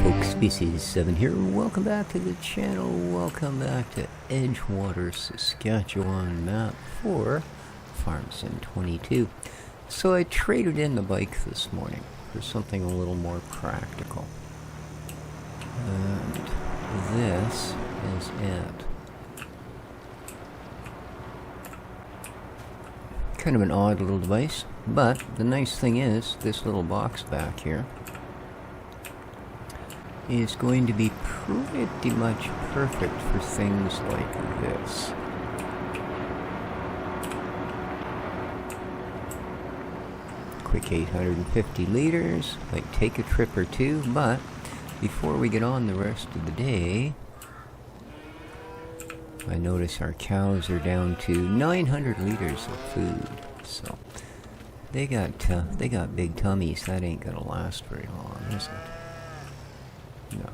folks, Species 7 here. Welcome back to the channel. Welcome back to Edgewater, Saskatchewan map for Farm Sim 22. So I traded in the bike this morning for something a little more practical. And this is it. Kind of an odd little device, but the nice thing is this little box back here is going to be pretty much perfect for things like this. Quick 850 liters, might take a trip or two, but before we get on the rest of the day, I notice our cows are down to 900 liters of food, so they got big tummies. That ain't gonna last very long, is it? No.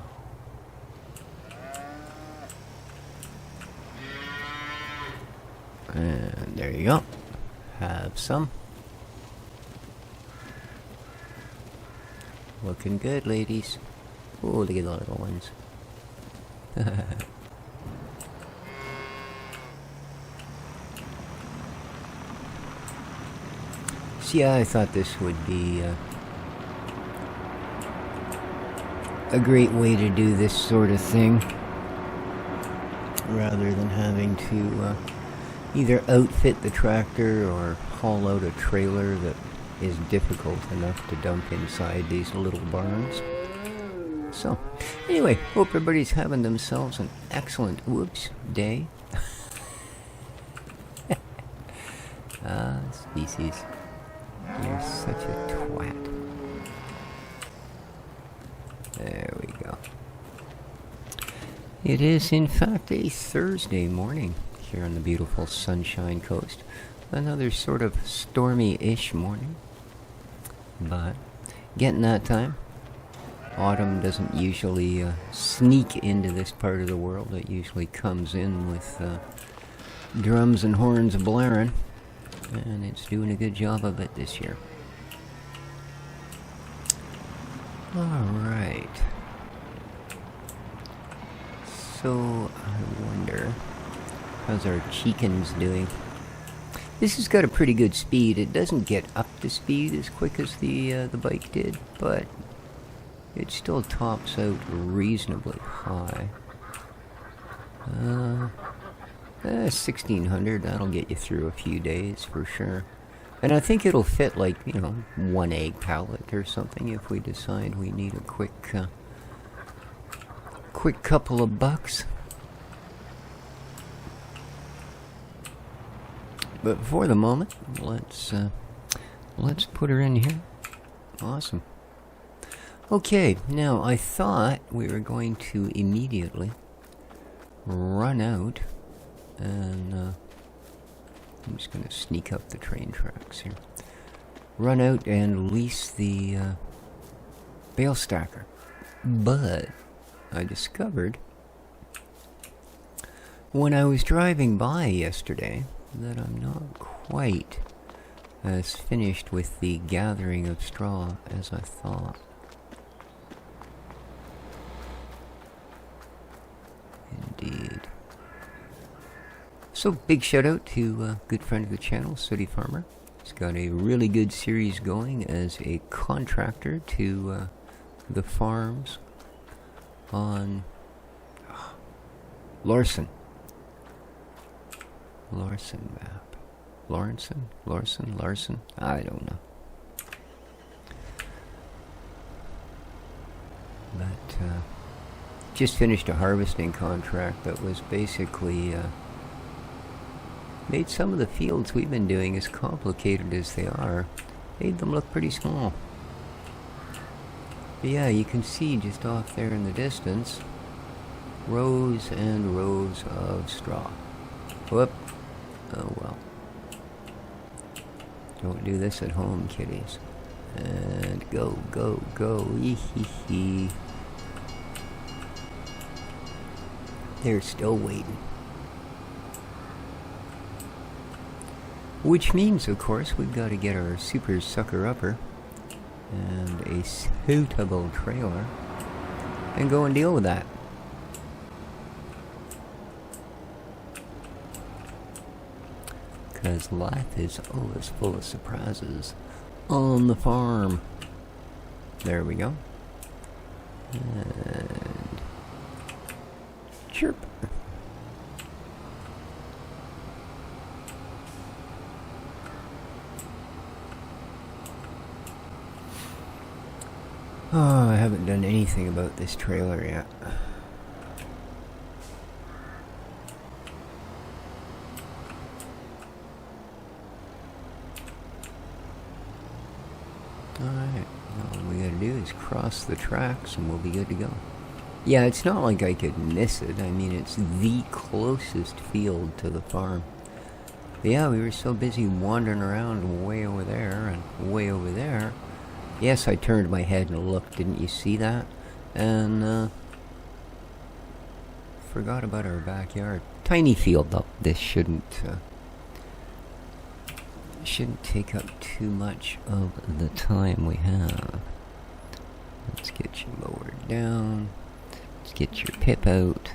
And there you go. Have some. Looking good, ladies. Oh, look at the little ones. So yeah, I thought this would be a great way to do this sort of thing, rather than having to either outfit the tractor or haul out a trailer that is difficult enough to dump inside these little barns. So, anyway, hope everybody's having themselves an excellent, day. Species. You're such a twat. There we go. It is, in fact, a Thursday morning here on the beautiful Sunshine Coast. Another sort of stormy-ish morning, but getting that time. Autumn doesn't usually sneak into this part of the world. It usually comes in with drums and horns blaring, and it's doing a good job of it this year. Alright. So, I wonder, how's our chickens doing? This has got a pretty good speed. It doesn't get up to speed as quick as the bike did, but it still tops out reasonably high. 1600, that'll get you through a few days for sure. And I think it'll fit, like, you know, one egg pallet or something if we decide we need a quick couple of bucks. But for the moment, let's put her in here. Awesome. Okay, now I thought we were going to immediately run out and I'm just going to sneak up the train tracks here. Run out and lease the bale stacker. But I discovered when I was driving by yesterday that I'm not quite as finished with the gathering of straw as I thought. Indeed. So, big shout out to a good friend of the channel, City Farmer. He's got a really good series going as a contractor to the farms on Larson map. Larson? I don't know. But, just finished a harvesting contract that was basically, made some of the fields we've been doing, as complicated as they are, made them look pretty small. But yeah, you can see just off there in the distance, rows and rows of straw. Whoop. Oh well. Don't do this at home, kiddies. And go. Ee-hee-hee. They're still waiting. Which means, of course, we've got to get our super sucker-upper and a suitable trailer and go and deal with that. Because life is always full of surprises on the farm. There we go. And chirp. Oh, I haven't done anything about this trailer yet. Alright, all we gotta do is cross the tracks and we'll be good to go. Yeah, it's not like I could miss it. I mean, it's the closest field to the farm. But yeah, we were so busy wandering around way over there and way over there. Yes, I turned my head and looked, didn't you see that? And, forgot about our backyard. Tiny field, though. This shouldn't take up too much of the time we have. Let's get you lowered down. Let's get your pip out.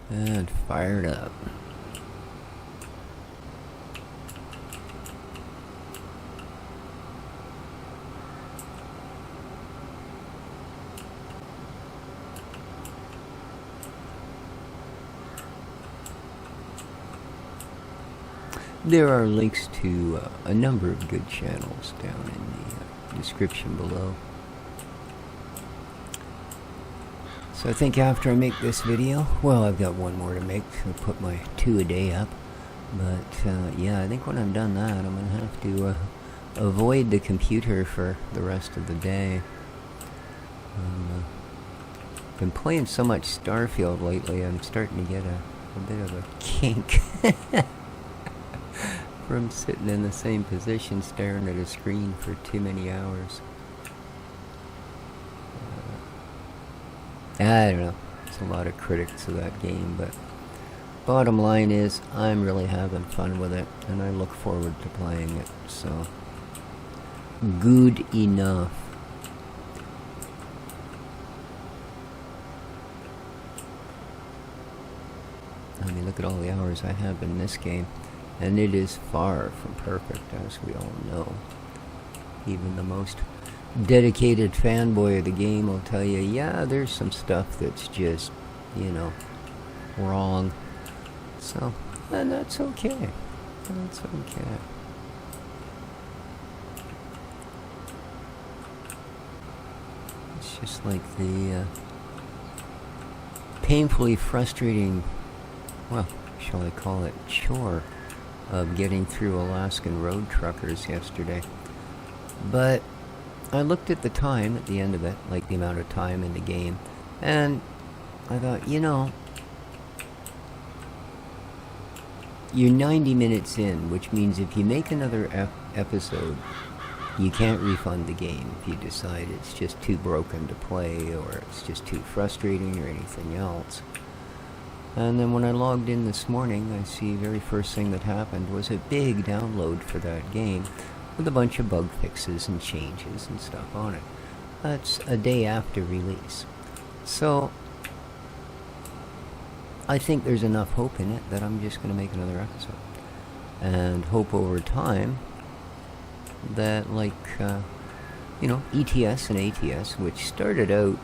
And fired up. There are links to a number of good channels down in the description below. So I think after I make this video, well, I've got one more to make to put my 2 a day up. But yeah, I think when I'm done that, I'm going to have to avoid the computer for the rest of the day. I've been playing so much Starfield lately, I'm starting to get a bit of a kink. From sitting in the same position staring at a screen for too many hours. I don't know. There's a lot of critics of that game, but bottom line is I'm really having fun with it, and I look forward to playing it, so good enough. I mean, look at all the hours I have in this game. And it is far from perfect, as we all know. Even the most dedicated fanboy of the game will tell you, yeah, there's some stuff that's just, you know, wrong. So, and that's okay. That's okay. It's just like the painfully frustrating, well, shall I call it, chore of getting through Alaskan road truckers yesterday. But I looked at the time at the end of it, like the amount of time in the game, and I thought, you know, you're 90 minutes in, which means if you make another episode, you can't refund the game if you decide it's just too broken to play, or it's just too frustrating, or anything else. And then when I logged in this morning, I see the very first thing that happened was a big download for that game with a bunch of bug fixes and changes and stuff on it. That's a day after release. So I think there's enough hope in it that I'm just going to make another episode. And hope over time that, like, you know, ETS and ATS, which started out...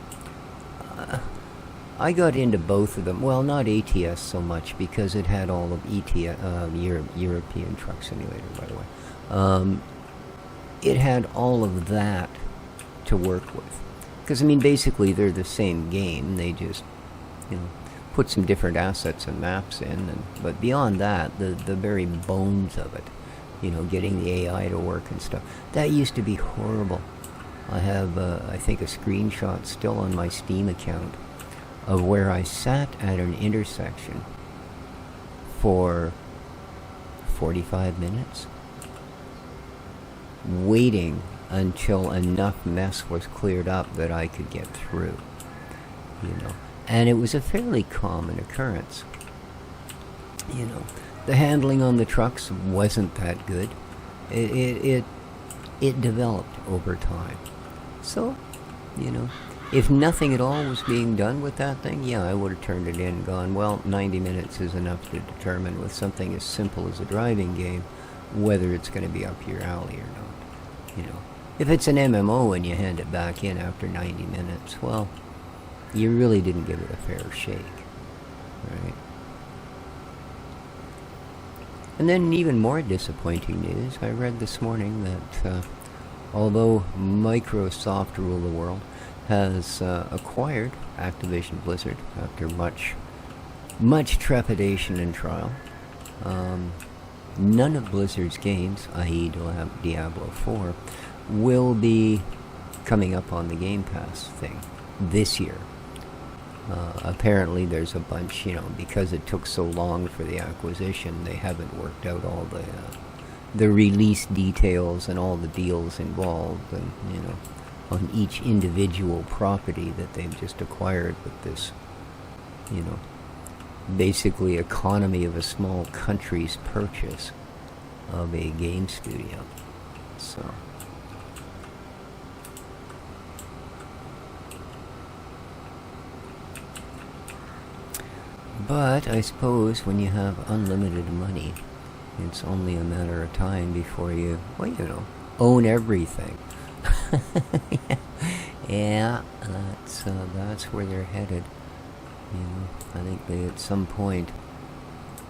I got into both of them. Well, not ATS so much, because it had all of ETS, European Truck Simulator, by the way. It had all of that to work with. Because, I mean, basically they're the same game. They just, you know, put some different assets and maps in. But beyond that, the very bones of it, you know, getting the AI to work and stuff, that used to be horrible. I have, I think, a screenshot still on my Steam account of where I sat at an intersection for 45 minutes waiting until enough mess was cleared up that I could get through, you know. And it was a fairly common occurrence. You know, the handling on the trucks wasn't that good. It developed over time. So, you know, If nothing at all was being done with that thing, yeah, I would have turned it in and gone, well, 90 minutes is enough to determine with something as simple as a driving game whether it's going to be up your alley or not. You know, if it's an MMO and you hand it back in after 90 minutes, well, you really didn't give it a fair shake, right? And then even more disappointing news, I read this morning that although Microsoft rule the world, has acquired Activision Blizzard after much trepidation and trial. None of Blizzard's games, i.e. Diablo 4, will be coming up on the Game Pass thing this year. Apparently there's a bunch, because it took so long for the acquisition, they haven't worked out all the release details and all the deals involved, and, on each individual property that they've just acquired with this, basically economy of a small country's purchase of a game studio. So, but I suppose when you have unlimited money, it's only a matter of time before you, own everything. Yeah, that's where they're headed. I think they at some point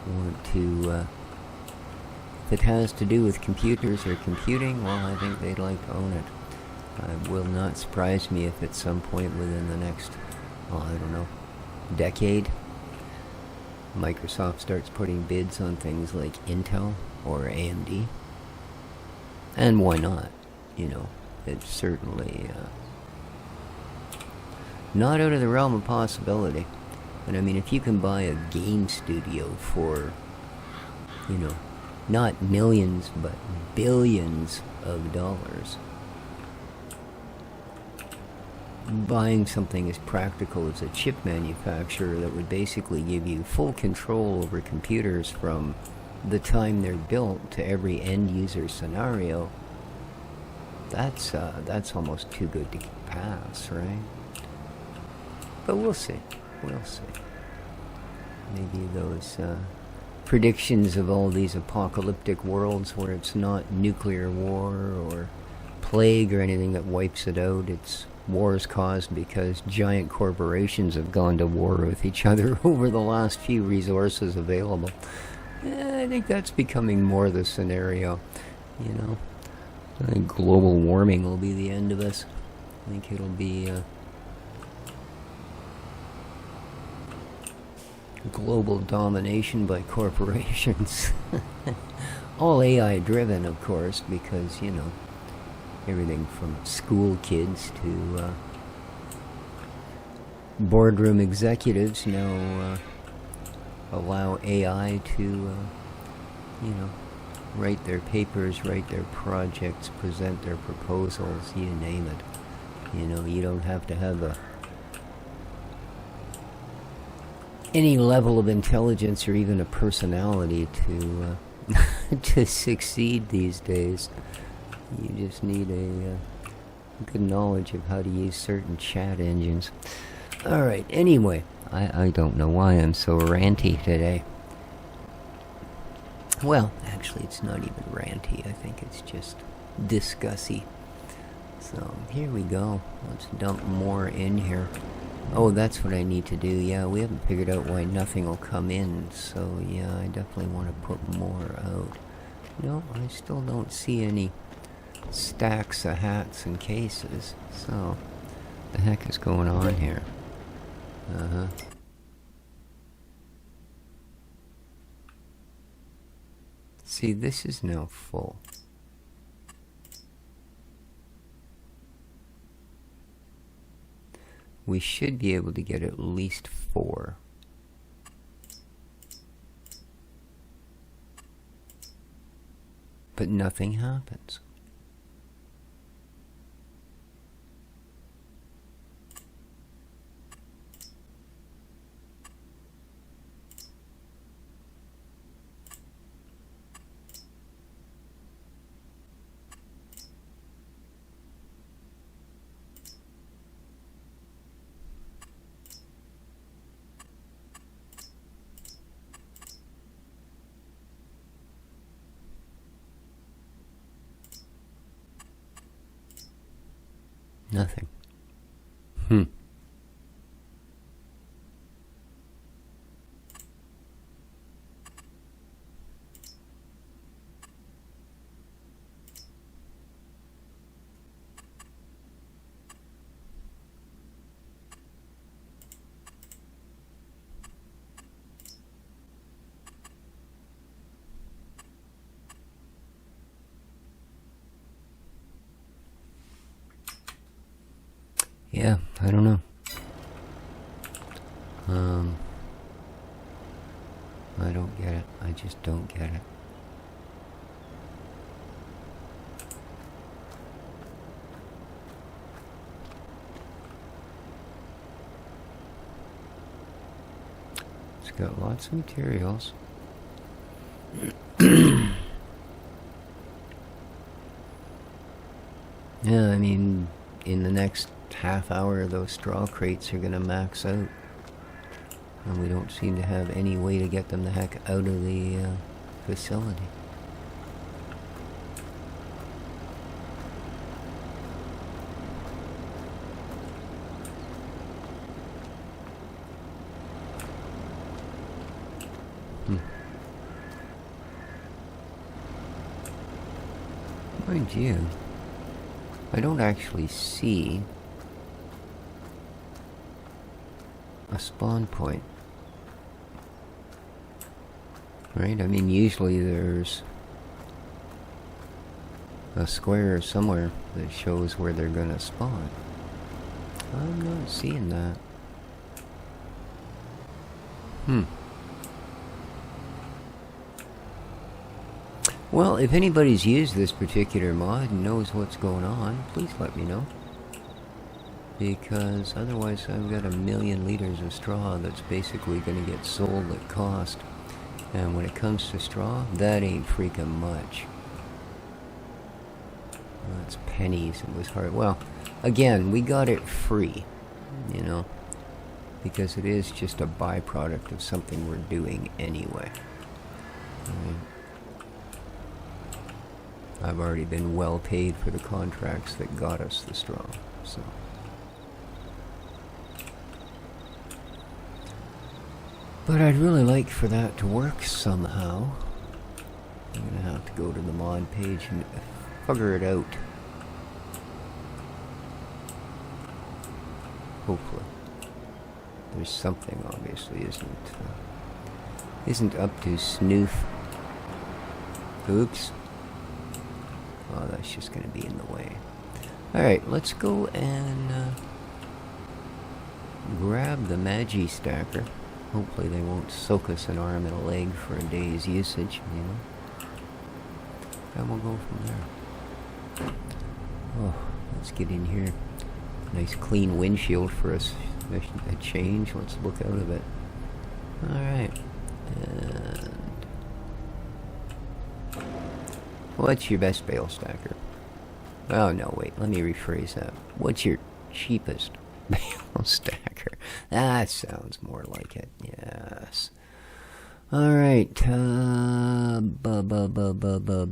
want to, if it has to do with computers or computing, well, I think they'd like to own it. It will not surprise me if at some point within the next, decade, Microsoft starts putting bids on things like Intel or AMD. And why not? It's certainly not out of the realm of possibility. But I mean, if you can buy a game studio for, not millions, but billions of dollars, buying something as practical as a chip manufacturer that would basically give you full control over computers from the time they're built to every end user scenario, that's almost too good to pass, right? But we'll see. Maybe those predictions of all these apocalyptic worlds where it's not nuclear war or plague or anything that wipes it out, it's wars caused because giant corporations have gone to war with each other over the last few resources available. I think that's becoming more the scenario, I think global warming will be the end of us. I think it'll be global domination by corporations. All AI driven, of course, because, everything from school kids to boardroom executives now allow AI to, write their papers, write their projects, present their proposals, you name it. You don't have to have any level of intelligence or even a personality to to succeed these days. You just need a good knowledge of how to use certain chat engines. Alright, anyway, I don't know why I'm so ranty today. Well, actually, it's not even ranty. I think it's just discussy. So, here we go. Let's dump more in here. Oh, that's what I need to do. Yeah, we haven't figured out why nothing will come in. So, yeah, I definitely want to put more out. No, I still don't see any stacks of hats and cases. So, the heck is going on here? See, this is now full. We should be able to get at least 4. But nothing happens. Nothing. Yeah, I don't know. I don't get it. I just don't get it. It's got lots of materials. Yeah, I mean, in the next half hour, those straw crates are gonna max out. And we don't seem to have any way to get them the heck out of the facility. Mind you, I don't actually see a spawn point. Right? I mean, usually there's a square somewhere that shows where they're gonna spawn. I'm not seeing that. Well, if anybody's used this particular mod and knows what's going on, please let me know. Because otherwise I've got 1,000,000 liters of straw that's basically going to get sold at cost. And when it comes to straw, that ain't freaking much. That's pennies. It was hard. Well, again, we got it free, you know, because it is just a byproduct of something we're doing anyway. I've already been well paid for the contracts that got us the straw, so. But I'd really like for that to work somehow. I'm gonna have to go to the mod page and figure it out. Hopefully. There's something obviously isn't up to snoof. Oops. Oh, that's just gonna be in the way. Alright, let's go and grab the Magi stacker. Hopefully they won't soak us an arm and a leg for a day's usage, you know. And we'll go from there. Oh, let's get in here. Nice clean windshield for us. A change. Let's look out of it. Alright. And what's your best bale stacker? Oh, no, wait. Let me rephrase that. What's your cheapest bale stacker? That sounds more like it. Yes. Alright.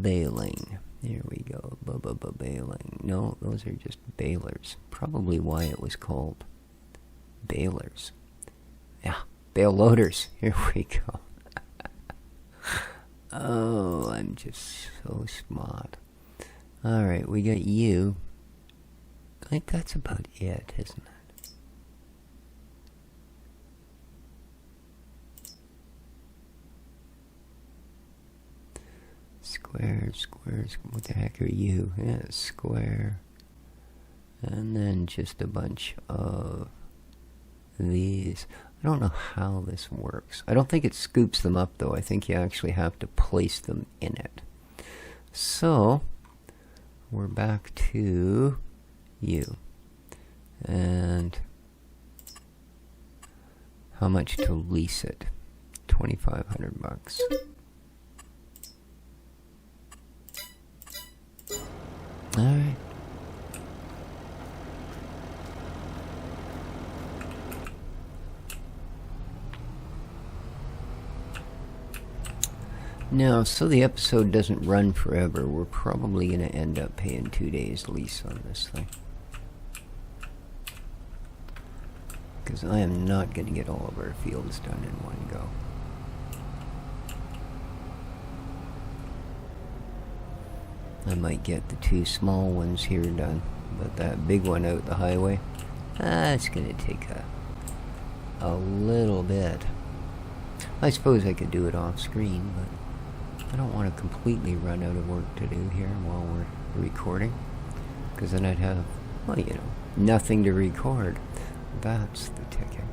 Baling. Here we go. Baling. No, those are just balers. Probably why it was called balers. Yeah. Bale loaders. Here we go. Oh, I'm just so smart. Alright, we got you. I think that's about it, isn't it? Squares, what the heck are you? Yeah, square. And then just a bunch of these. I don't know how this works. I don't think it scoops them up, though. I think you actually have to place them in it. So, we're back to you. And how much to lease it? $2,500. Alright. Now, so the episode doesn't run forever, we're probably going to end up paying 2 days lease on this thing. because I am not going to get all of our fields done in one go. I might get the 2 small ones here done, but that big one out the highway, it's going to take a little bit. I suppose I could do it off screen, but I don't want to completely run out of work to do here while we're recording, because then I'd have, well, you know, nothing to record. That's the ticket.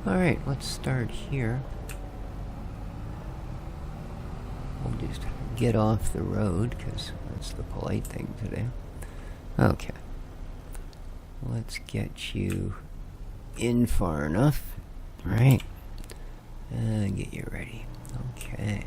Alright, let's start here. We'll just get off the road, because that's the polite thing to do. Okay. Let's get you in far enough. Right. And get you ready. Okay.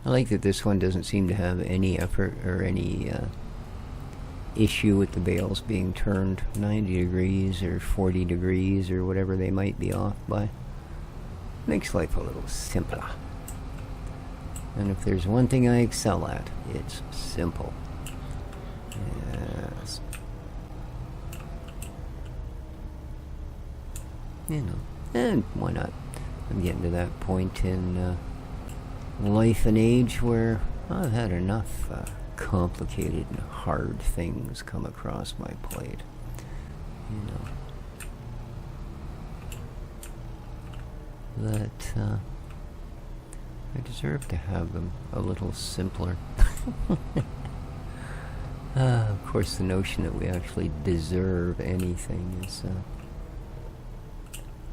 I like that this one doesn't seem to have any effort or any issue with the bales being turned 90 degrees or 40 degrees or whatever they might be off by. Makes life a little simpler. And if there's one thing I excel at, it's simple. Yes. You know, and why not? I'm getting to that point in life and age where I've had enough complicated and hard things come across my plate. You know, that I deserve to have them a little simpler. Of course, the notion that we actually deserve anything is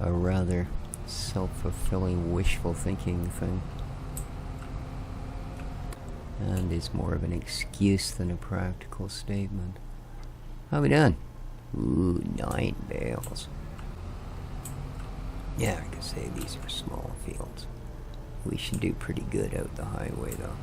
a rather self-fulfilling, wishful thinking thing. And is more of an excuse than a practical statement. How we done? Ooh, 9 bales. Yeah, I could say these are small fields. We should do pretty good out the highway, though.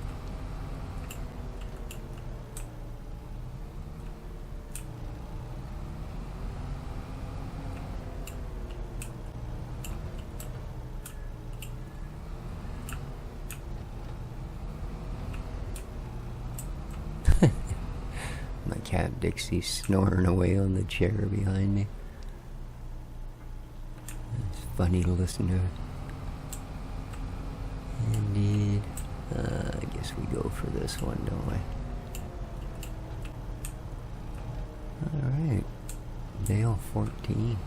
My cat Dixie's snoring away on the chair behind me. It's funny to listen to it. Indeed. I guess we go for this one, don't we? Alright. Bale 14.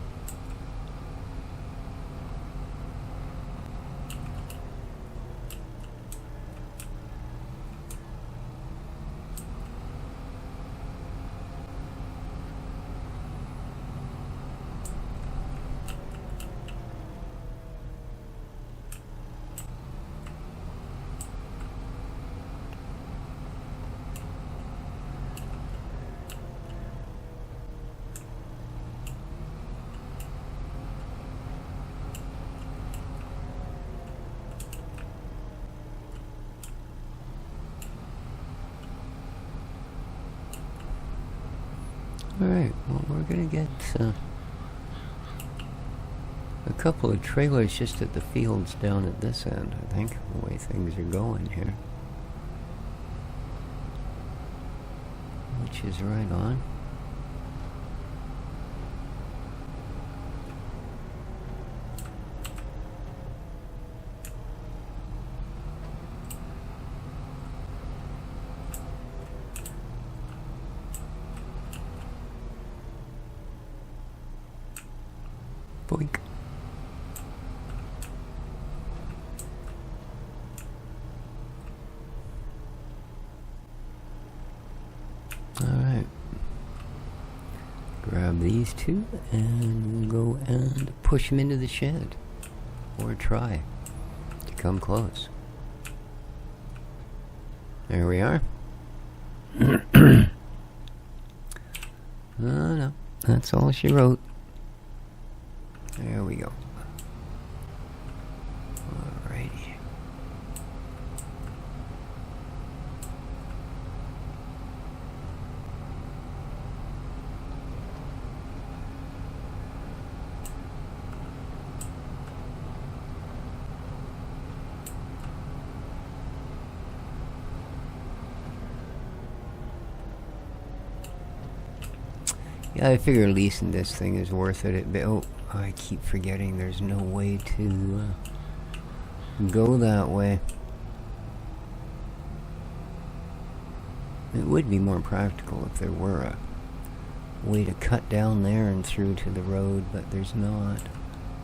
Alright, well, we're gonna get a couple of trailers just at the fields down at this end, I think, the way things are going here. Which is right on. Boink. Alright. Grab these two and we'll go and push them into the shed. Or try to come close. There we are. Oh no, that's all she wrote. There we go. Alrighty. Yeah, I figure leasing this thing is worth it. Oh, I keep forgetting there's no way to go that way. It would be more practical if there were a way to cut down there and through to the road, but there's not.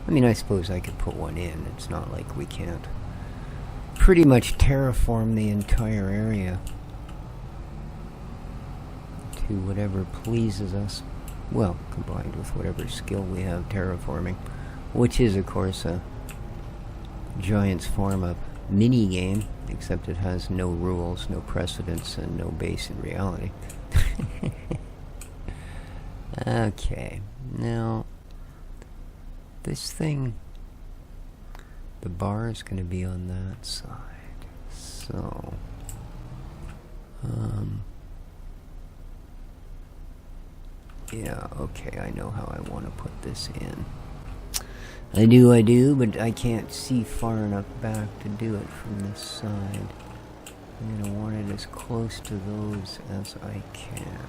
I mean, I suppose I could put one in. It's not like we can't pretty much terraform the entire area to whatever pleases us. Well, combined with whatever skill we have terraforming, which is, of course, a Giants form of mini-game, except it has no rules, no precedents, and no base in reality. Okay, now, this thing, the bar is going to be on that side, so, yeah, okay, I know how I want to put this in. I do, but I can't see far enough back to do it from this side. I'm going to want it as close to those as I can.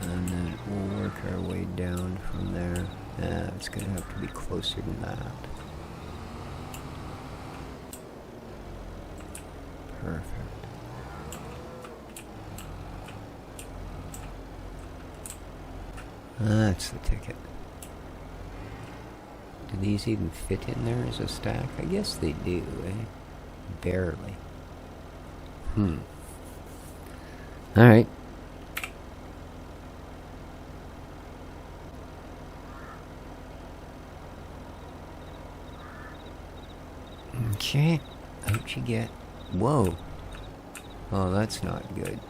And then we'll work our way down from there. It's going to have to be closer than that. Perfect. That's the ticket. Do these even fit in there as a stack? I guess they do, eh? Barely. Alright. Okay. Out you get. Whoa. Oh, that's not good.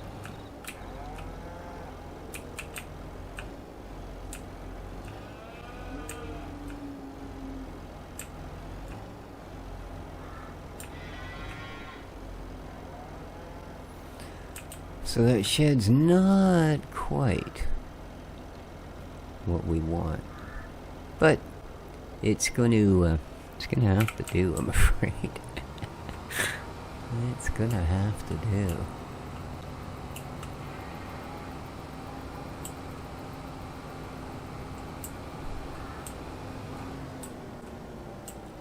So that shed's not quite what we want, but it's going to have to do, I'm afraid. It's going to have to do.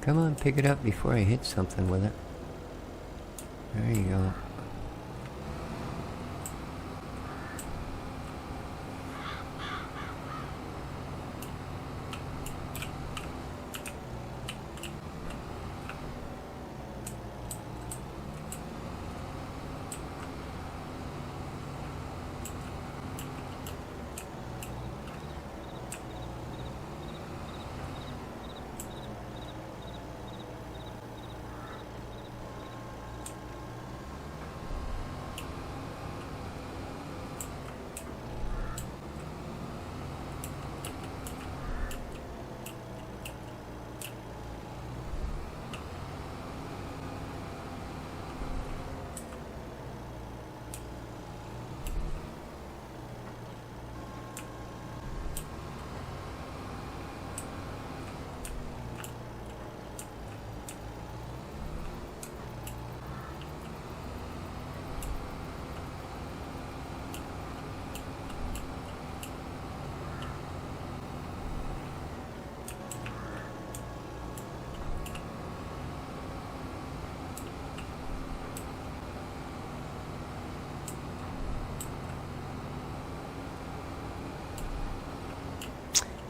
Come on, pick it up before I hit something with it. There you go.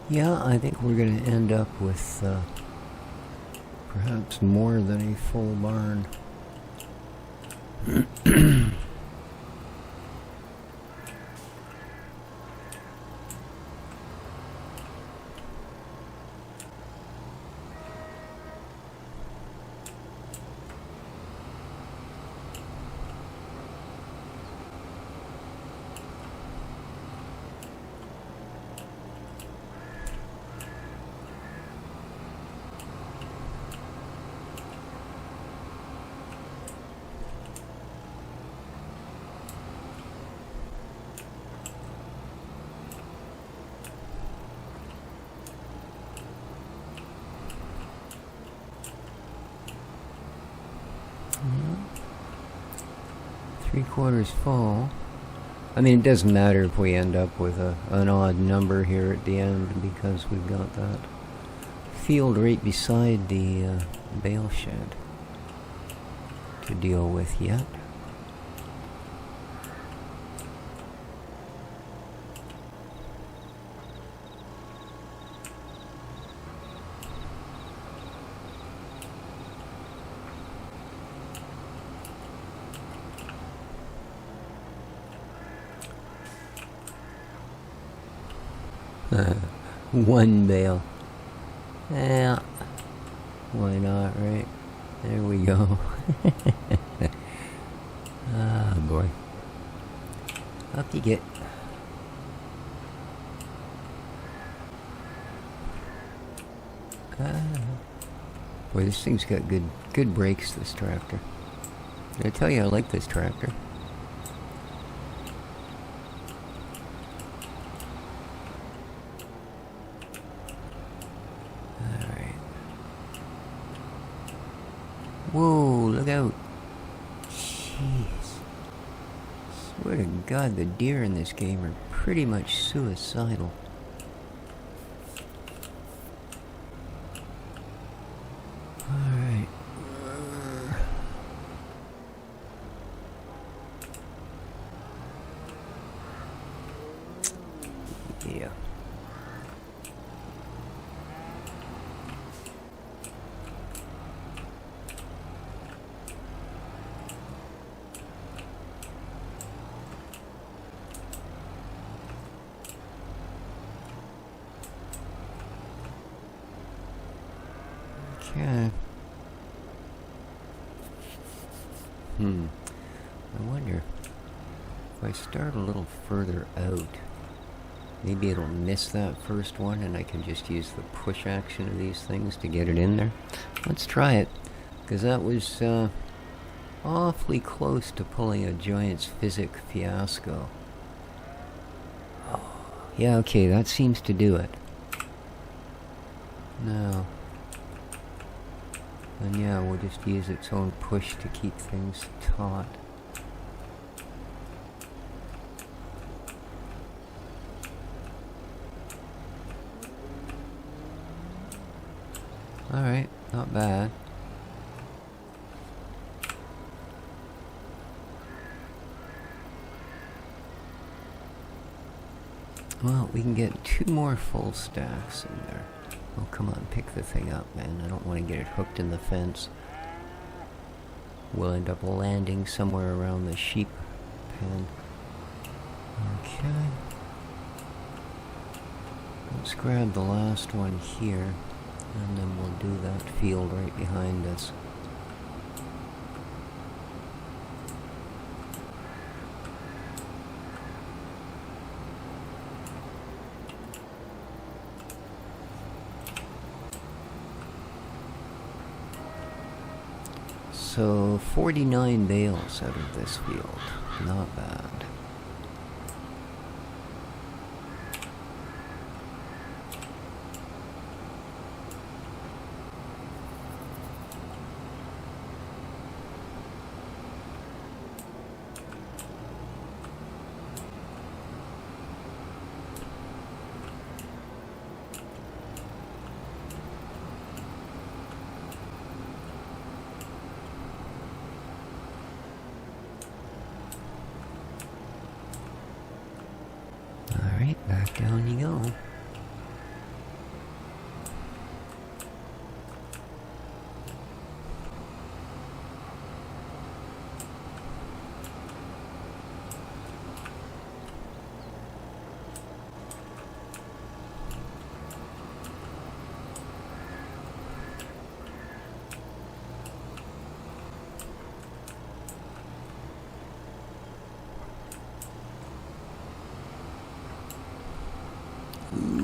Yeah, I think we're going to end up with perhaps more than a full barn. 3/4 full. I mean, it doesn't matter if we end up with an odd number here at the end because we've got that field right beside the bale shed to deal with yet. One bale. Yeah. Why not, right? There we go. Ah, boy. Up you get. Boy, this thing's got good brakes, this tractor. Did I tell you I like this tractor? Whoa, look out. Jeez. Swear to God, the deer in this game are pretty much suicidal. Alright. Yeah. Okay. I wonder if I start a little further out, maybe it'll miss that first one and I can just use the push action of these things to get it in there. Let's try it, because that was awfully close to pulling a Giant's Physic fiasco. Oh, yeah, okay, that seems to do it. Now, and yeah, we'll just use its own push to keep things taut. Alright, not bad. Well, we can get 2 more full stacks in there. Oh, come on, pick the thing up, man. I don't want to get it hooked in the fence. We'll end up landing somewhere around the sheep pen. Okay. Let's grab the last one here, and then we'll do that field right behind us. So 49 bales out of this field. Not bad. Alright, back down you go.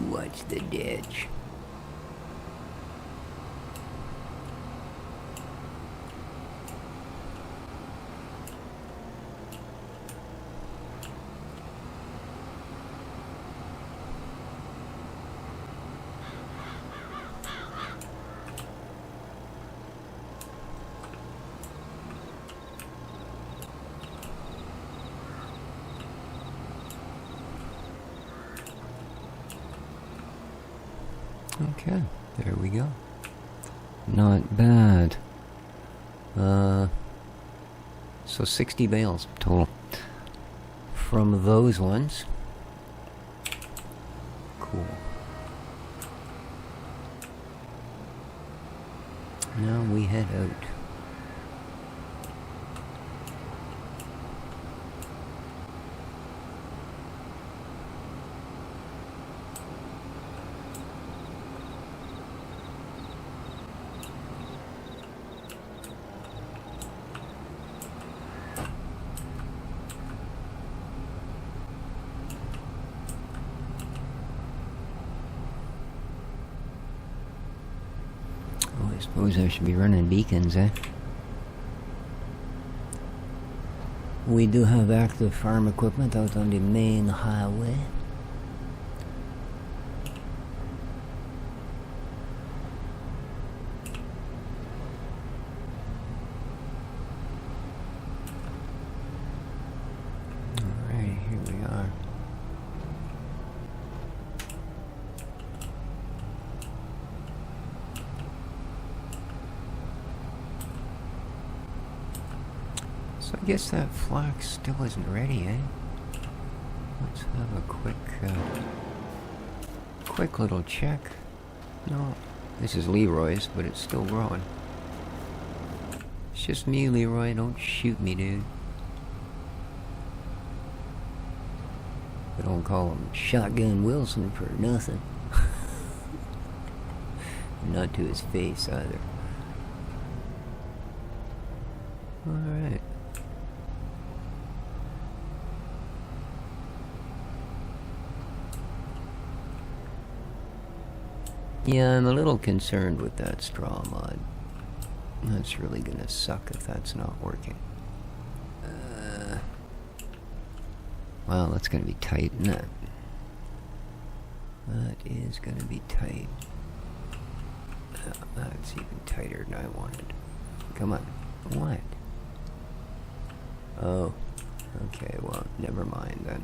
What's the ditch? Okay, there we go. Not bad. So 60 bales total from those ones. Cool. Now we head out. I suppose I should be running beacons, eh? We do have active farm equipment out on the main highway. Alright, here we are. So I guess that flax still isn't ready, eh? Let's have a quick little check. No, this is Leroy's, but it's still growing. It's just me, Leroy. Don't shoot me, dude. We don't call him Shotgun Wilson for nothing. Not to his face, either. Alright. Yeah, I'm a little concerned with that straw mod. That's really gonna suck if that's not working. Well, that's gonna be tight, isn't it? That is gonna be tight. That's even tighter than I wanted. Come on. What? Oh. Okay, well, never mind then.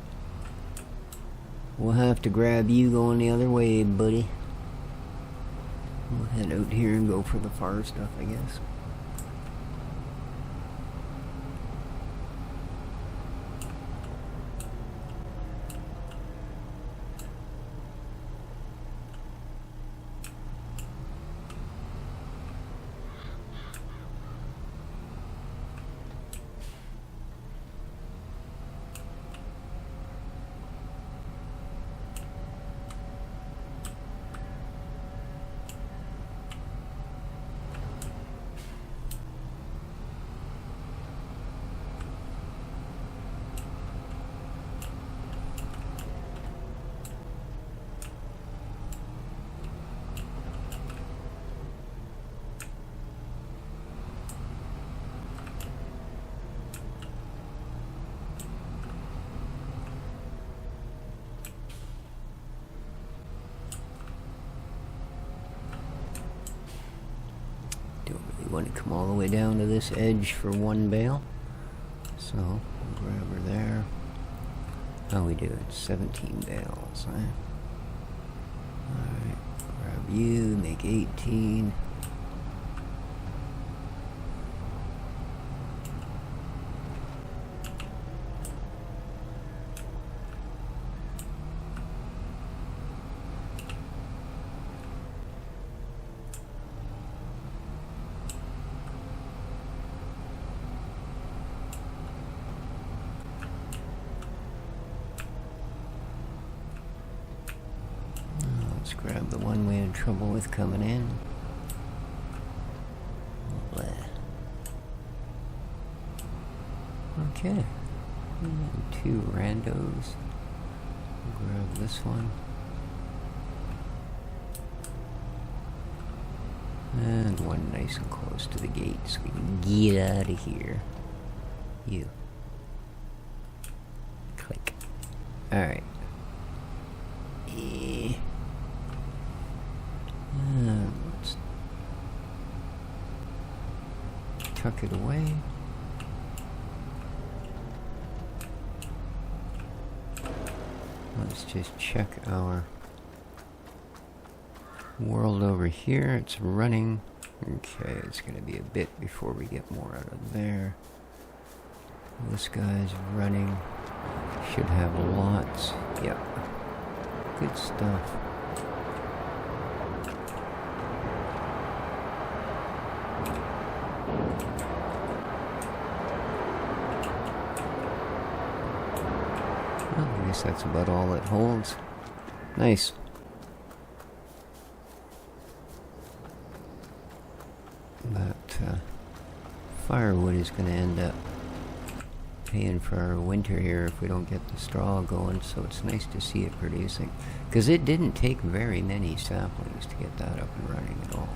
We'll have to grab you going the other way, buddy. We'll head out here and go for the far stuff, I guess. Want to come all the way down to this edge for one bale, so we'll grab her there. How we do it? 17 bales, huh? Alright, grab you, make 18. Let's grab the one we had trouble with coming in. Blah. Okay. And 2 randos. Grab this one. And one nice and close to the gate so we can get out of here. You. Click. Alright. Let's tuck it away. Let's just check our world over here. It's running. Okay, it's going to be a bit before we get more out of there. This guy's running. Should have lots. Yep. Good stuff. Well, I guess that's about all it holds. Nice. But firewood is going to end up paying for our winter here if we don't get the straw going, so it's nice to see it producing. Because it didn't take very many saplings to get that up and running at all.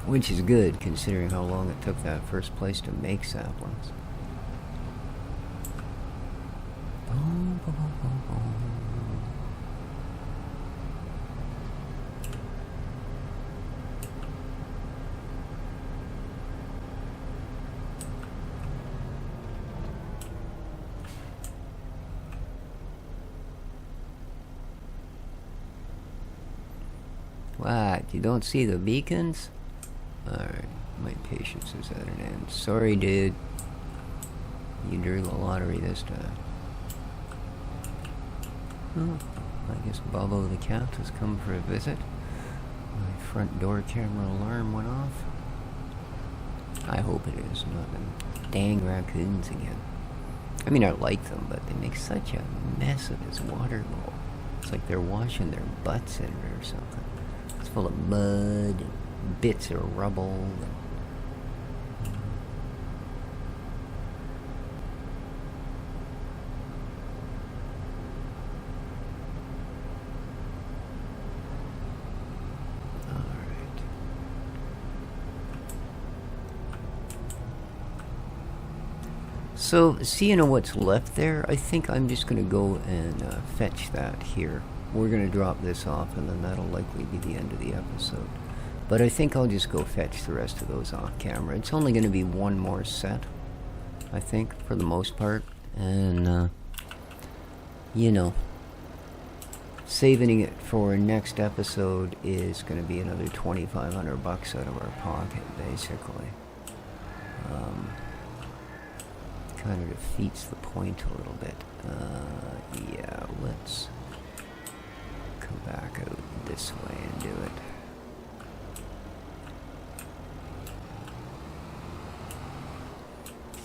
Which is good, considering how long it took that first place to make saplings. What? You don't see the beacons? Alright, my patience is at an end. Sorry, dude. You drew the lottery this time. Oh, I guess Bobo the cat has come for a visit. My front door camera alarm went off. I hope it is, not them dang raccoons again. I mean, I like them, but they make such a mess of this water bowl. It's like they're washing their butts in it or something. It's full of mud and bits of rubble. So, seeing what's left there, I think I'm just going to go and fetch that here. We're going to drop this off, and then that'll likely be the end of the episode. But I think I'll just go fetch the rest of those off camera. It's only going to be one more set, I think, for the most part. And, you know, saving it for next episode is going to be another $2,500 out of our pocket, basically. Kind of defeats the point a little bit. Yeah, let's come back out this way and do it.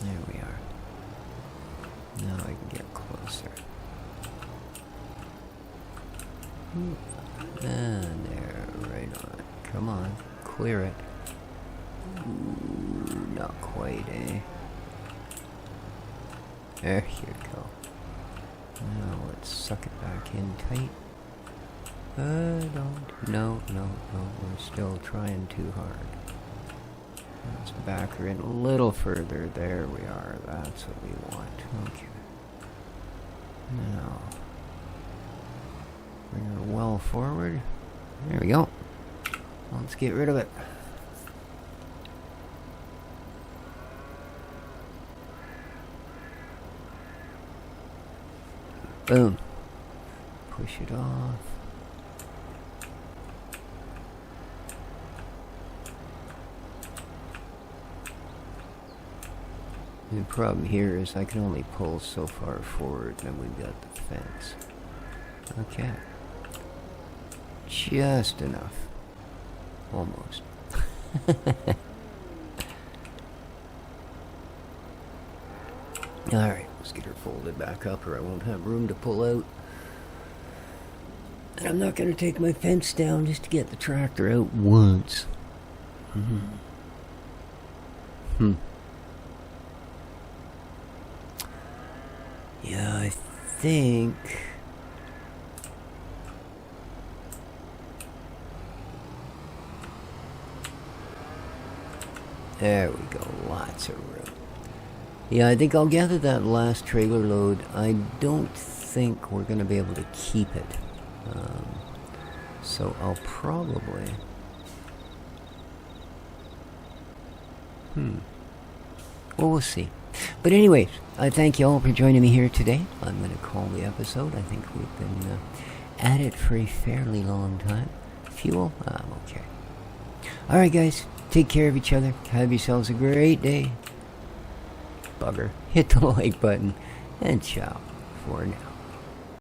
There we are. Now I can get closer. And there, right on. Come on, clear it. Ooh, not quite, eh? There you go. Now let's suck it back in tight. No, we're still trying too hard. Let's back her in a little further. There we are. That's what we want. Okay. Now, bring her well forward. There we go. Let's get rid of it. Boom. Push it off. The problem here is I can only pull so far forward, and then we've got the fence. Okay. Just enough. Almost. Alright, let's get her folded back up or I won't have room to pull out. And I'm not going to take my fence down just to get the tractor out once. Yeah, I think... There we go, lots of room. Yeah, I think I'll gather that last trailer load. I don't think we're going to be able to keep it. So I'll probably... Well, we'll see. But anyways, I thank you all for joining me here today. I'm going to call the episode. I think we've been at it for a fairly long time. Fuel? I'm okay. Alright guys, take care of each other. Have yourselves a great day. Bugger. Hit the like button. And ciao for now.